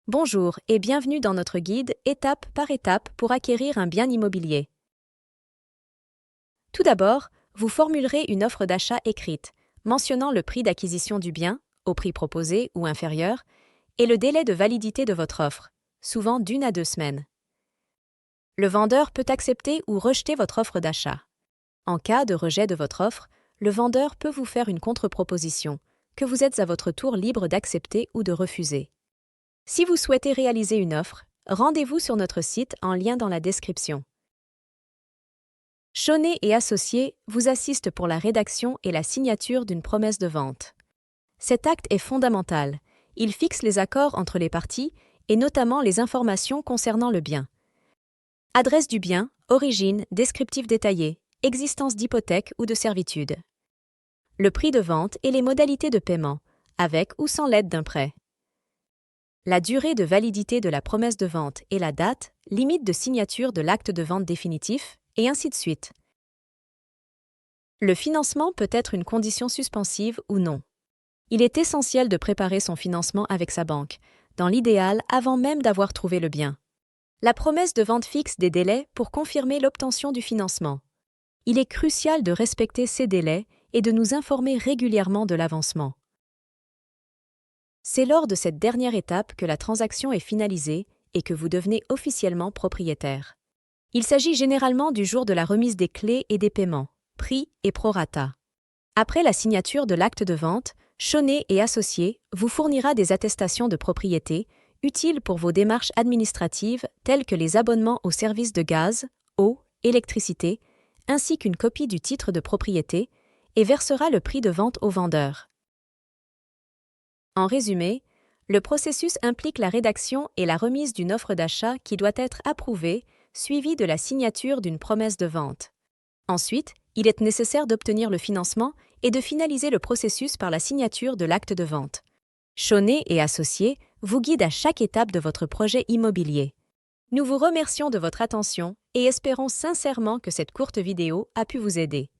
Bonjour et bienvenue dans notre guide étape par étape pour acquérir un bien immobilier. Tout d'abord, vous formulerez une offre d'achat écrite, mentionnant le prix d'acquisition du bien, au prix proposé ou inférieur, et le délai de validité de votre offre, souvent d'1 à 2 semaines. Le vendeur peut accepter ou rejeter votre offre d'achat. En cas de rejet de votre offre, le vendeur peut vous faire une contre-proposition, que vous êtes à votre tour libre d'accepter ou de refuser. Si vous souhaitez réaliser une offre, rendez-vous sur notre site en lien dans la description. Chaunet et Associés vous assiste pour la rédaction et la signature d'une promesse de vente. Cet acte est fondamental. Il fixe les accords entre les parties et notamment les informations concernant le bien. Adresse du bien, origine, descriptif détaillé, existence d'hypothèque ou de servitude. Le prix de vente et les modalités de paiement, avec ou sans l'aide d'un prêt. La durée de validité de la promesse de vente et la date, limite de signature de l'acte de vente définitif, et ainsi de suite. Le financement peut être une condition suspensive ou non. Il est essentiel de préparer son financement avec sa banque, dans l'idéal avant même d'avoir trouvé le bien. La promesse de vente fixe des délais pour confirmer l'obtention du financement. Il est crucial de respecter ces délais et de nous informer régulièrement de l'avancement. C'est lors de cette dernière étape que la transaction est finalisée et que vous devenez officiellement propriétaire. Il s'agit généralement du jour de la remise des clés et des paiements, prix et prorata. Après la signature de l'acte de vente, Chaunet et Associés vous fournira des attestations de propriété utiles pour vos démarches administratives telles que les abonnements aux services de gaz, eau, électricité, ainsi qu'une copie du titre de propriété, et versera le prix de vente au vendeur. En résumé, le processus implique la rédaction et la remise d'une offre d'achat qui doit être approuvée, suivie de la signature d'une promesse de vente. Ensuite, il est nécessaire d'obtenir le financement et de finaliser le processus par la signature de l'acte de vente. Chaunet et Associés vous guident à chaque étape de votre projet immobilier. Nous vous remercions de votre attention et espérons sincèrement que cette courte vidéo a pu vous aider.